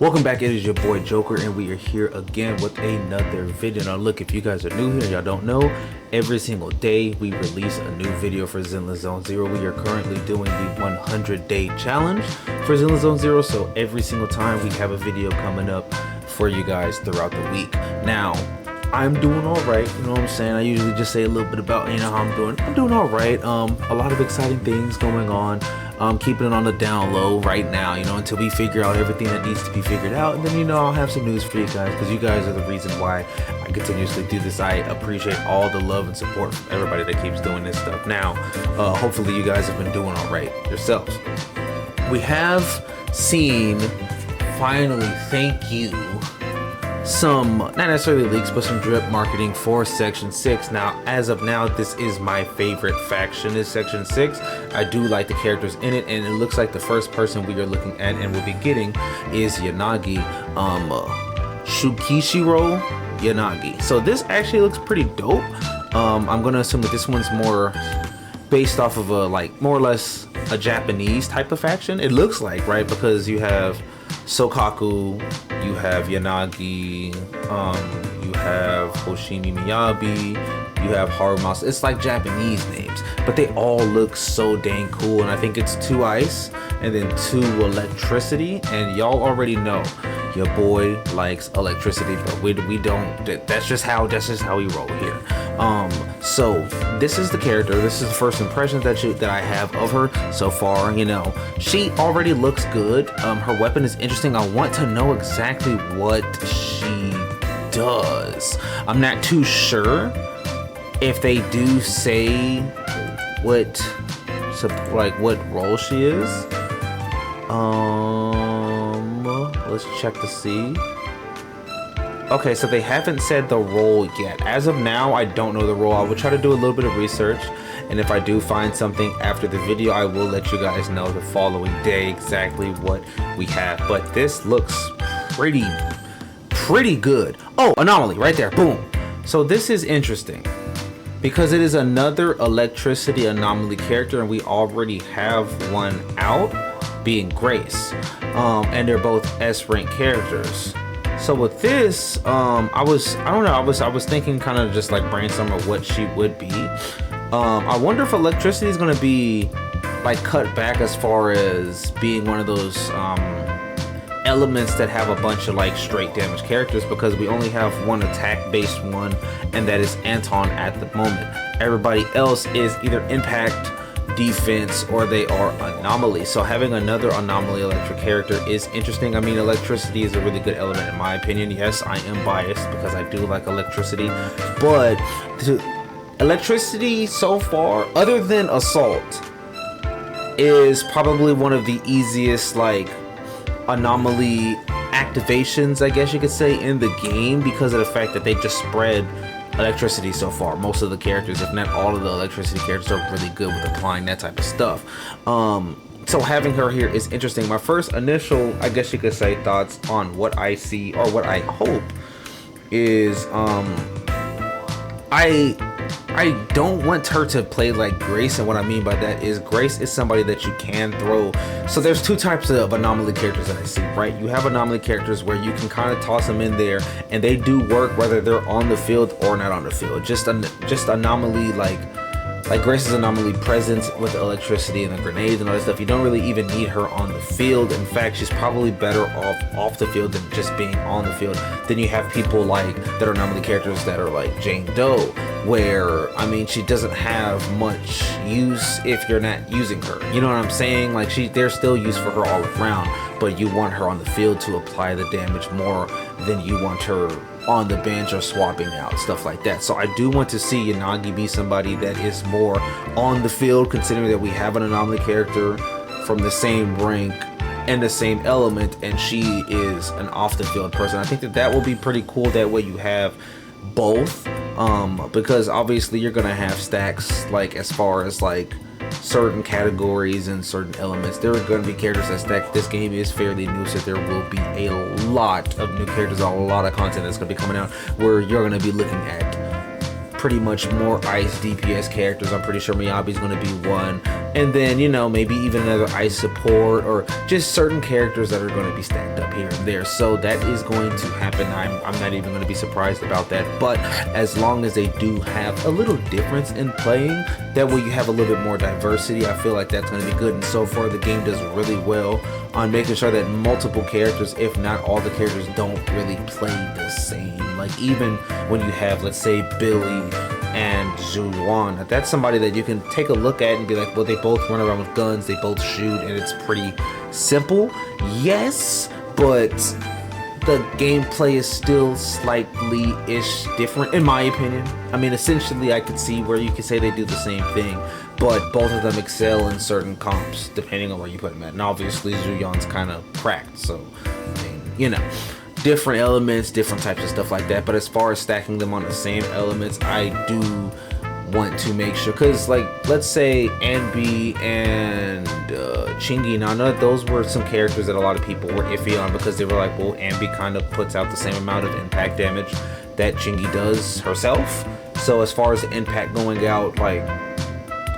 Welcome back, it is your boy Joker, and we are here again with another video. Now look, if you guys are new here, y'all don't know, every single day we release a new video for Zenless Zone Zero. We are currently doing the 100-day challenge for Zenless Zone Zero, so every single time we have a video coming up for you guys throughout the week. Now, I'm doing all right, you know what I'm saying? I usually just say a little bit about, how I'm doing. I'm doing all right. A lot of exciting things going on. Keeping it on the down low right now, until we figure out everything that needs to be figured out. And then, I'll have some news for you guys, because you guys are the reason why I continuously do this. I appreciate all the love and support from everybody that keeps doing this stuff. Now, hopefully you guys have been doing all right yourselves. We have seen, finally, thank you, some, not necessarily leaks, but some drip marketing for Section 6. Now, as of now, this is my favorite faction, is Section 6. I do like the characters in it, and it looks like the first person we are looking at and will be getting is Yanagi, Shukishiro Yanagi. So this actually looks pretty dope. I'm gonna assume that this one's more based off of a, more or less a Japanese type of faction. It looks like, right? Because you have Sokaku, you have Yanagi, you have Hoshimi Miyabi, you have Harumasa. It's like Japanese names, but they all look so dang cool. And I think it's 2 ice and then 2 electricity. And y'all already know your boy likes electricity, but we don't. That's just how we roll here. So this is the character. This is the first impression that I have of her so far. She already looks good. Her weapon is interesting. I want to know exactly what she does. I'm not too sure if they do say what role she is. Let's check to see. Okay, so they haven't said the role yet. As of now, I don't know the role. I will try to do a little bit of research, and if I do find something after the video, I will let you guys know the following day exactly what we have. But this looks pretty good. Oh, anomaly right there, boom. So this is interesting because it is another electricity anomaly character, and we already have one out, being Grace, and they're both S rank characters. So with this, I was thinking kind of just like brainstorm of what she would be. I wonder if electricity is going to be cut back as far as being one of those elements that have a bunch of straight damage characters, because we only have one attack based one, and that is Anton at the moment. Everybody else is either impact, defense, or they are anomaly. So having another anomaly electric character is interesting. I mean, electricity is a really good element in my opinion. Yes, I am biased because I do like electricity, but electricity so far, other than assault, is probably one of the easiest anomaly activations, I guess you could say, in the game, because of the fact that they just spread electricity so far. Most of the characters, if not all of the electricity characters, are really good with applying that type of stuff. So having her here is interesting. My first initial, I guess you could say, thoughts on what I see or what I hope is I don't want her to play like Grace, and what I mean by that is Grace is somebody that you can throw. So there's 2 types of anomaly characters that I see, right? You have anomaly characters where you can kind of toss them in there and they do work whether they're on the field or not on the field. Just anomaly like Grace's anomaly presence with the electricity and the grenades and all that stuff. You don't really even need her on the field. In fact, she's probably better off the field than just being on the field. Then you have people that are anomaly characters that are like Jane Doe, where, I mean, she doesn't have much use if you're not using her. You know what I'm saying? There's still use for her all around, but you want her on the field to apply the damage more than you want her on the bench or swapping out, stuff like that. So I do want to see Yanagi be somebody that is more on the field, considering that we have an anomaly character from the same rank and the same element, and she is an off the field person. I think that will be pretty cool. That way you have both, because obviously you're gonna have stacks as far as certain categories and certain elements. There are going to be characters that stack. This game is fairly new, so there will be a lot of new characters, a lot of content that's going to be coming out, where you're going to be looking at pretty much more ice DPS characters. I'm pretty sure Miyabi's going to be one. And then, you know, maybe even another ice support, or just certain characters that are going to be stacked up here and there. So that is going to happen. I'm not even going to be surprised about that. But as long as they do have a little difference in playing, that way you have a little bit more diversity, I feel like that's going to be good. And so far the game does really well on making sure that multiple characters, if not all the characters, don't really play the same. Like even when you have, let's say, Billy and Zhuan, that's somebody that you can take a look at and be like, well, they both run around with guns, they both shoot, and it's pretty simple. Yes, but the gameplay is still slightly-ish different, in my opinion. I mean, essentially, I could see where you could say they do the same thing, but both of them excel in certain comps, depending on where you put them at. And obviously, Zhuyan's kind of cracked, so, I mean, you know, different elements, different types of stuff like that. But as far as stacking them on the same elements, I do want to make sure, because like, let's say Anbi and Chingy, now I know that those were some characters that a lot of people were iffy on, because they were like, well, Anbi kind of puts out the same amount of impact damage that Chingy does herself. So as far as the impact going out, like,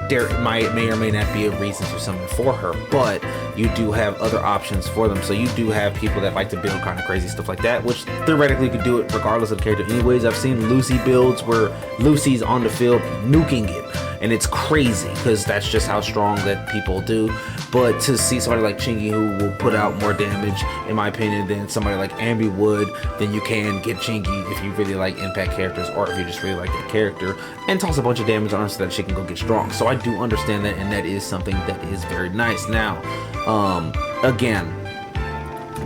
there may or may not be a reason to summon for her, but you do have other options for them. So you do have people that like to build kind of crazy stuff like that, which theoretically could do it regardless of the character anyways. I've seen Lucy builds where Lucy's on the field nuking it, and it's crazy because that's just how strong that people do. But to see somebody like Chingy who will put out more damage, in my opinion, than somebody like Anbi would, then you can get Chingy if you really like impact characters, or if you just really like that character, and toss a bunch of damage on her so that she can go get strong. So I do understand that, and that is something that is very nice. Now, again,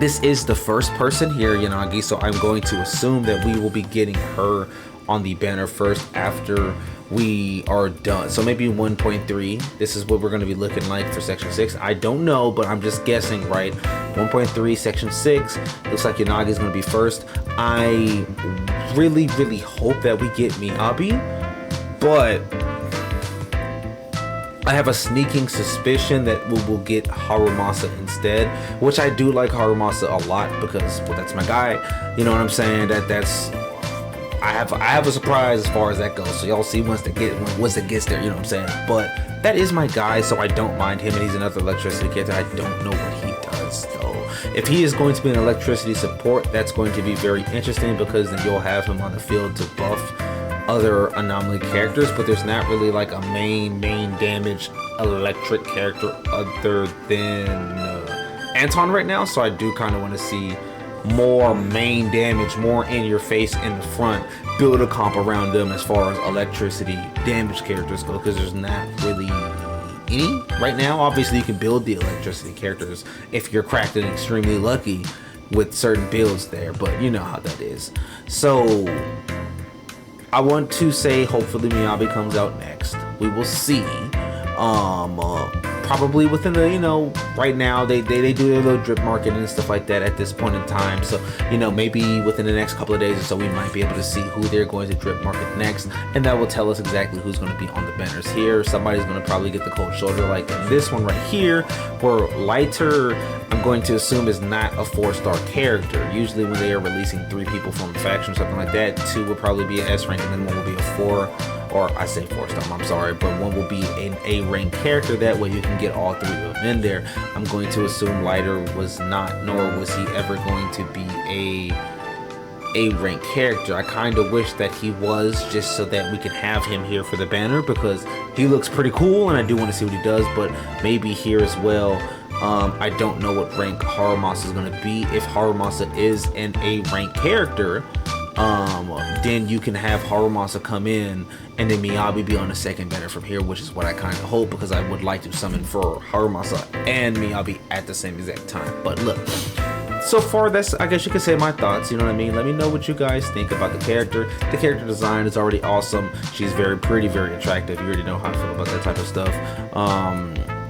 this is the first person here, Yanagi, so I'm going to assume that we will be getting her on the banner first after we are done. So maybe 1.3, this is what we're going to be looking like for section 6. I don't know, but I'm just guessing, right? 1.3 section 6 looks like Yanagi is going to be first. I really hope that we get Miyabi, but I have a sneaking suspicion that we will get Harumasa instead, which I do like Harumasa a lot because, well, that's my guy. You know what I'm saying? I have a surprise as far as that goes. So y'all see once it gets there, you know what I'm saying? But that is my guy, so I don't mind him, and he's another electricity character. I don't know what he does though. If he is going to be an electricity support, that's going to be very interesting, because then you'll have him on the field to buff other anomaly characters, but there's not really like a main damage electric character other than Anton right now. So I do kind of want to see more main damage, more in your face in the front, build a comp around them as far as electricity damage characters go, because there's not really any right now. Obviously you can build the electricity characters if you're cracked and extremely lucky with certain builds there, but you know how that is. So I want to say hopefully Miyabi comes out next. We will see. Probably within the, you know, right now they do their little drip marketing and stuff like that at this point in time. So, you know, maybe within the next couple of days or so, we might be able to see who they're going to drip market next, and that will tell us exactly who's going to be on the banners here. Somebody's going to probably get the cold shoulder, like in this one right here, where Lighter, I'm going to assume, is not a 4-star character. Usually when they are releasing 3 people from a faction or something like that, 2 will probably be an S rank, and then 1 will be a 4. Or I say 4-star, I'm sorry, but 1 will be an A-rank character. That way you can get all 3 of them in there. I'm going to assume Lighter was not, nor was he ever going to be a A-rank character. I kind of wish that he was, just so that we can have him here for the banner, because he looks pretty cool and I do want to see what he does. But maybe here as well, I don't know what rank Harumasa is going to be. If Harumasa is an A-rank character, then you can have Harumasa come in and then Miyabi be on the second banner from here, which is what I kind of hope, because I would like to summon for Harumasa and Miyabi at the same exact time. But look, so far that's, I guess you could say, my thoughts, you know what I mean? Let me know what you guys think about the character. The character design is already awesome. She's very pretty, very attractive. You already know how I feel about that type of stuff.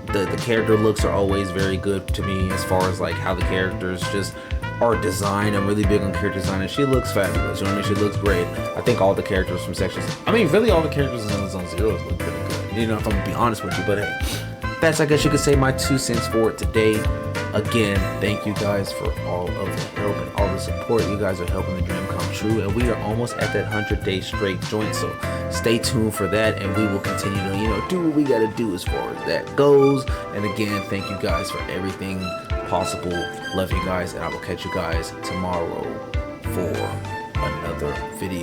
The character looks are always very good to me, as far as like how the characters just are designed. I'm really big on character design, and she looks fabulous. You know what I mean? She looks great. I think all the characters from sections, I mean, really all the characters in Zone Zeros look pretty good, you know, if I'm gonna be honest with you. But hey, that's, I guess you could say, my 2 cents for it today. Again, thank you guys for all of the help and all the support. You guys are helping the dream come true, and we are almost at that 100-day straight joint. So stay tuned for that, and we will continue to, do what we got to do as far as that goes. And again, thank you guys for everything possible. Love you guys, and I will catch you guys tomorrow for another video.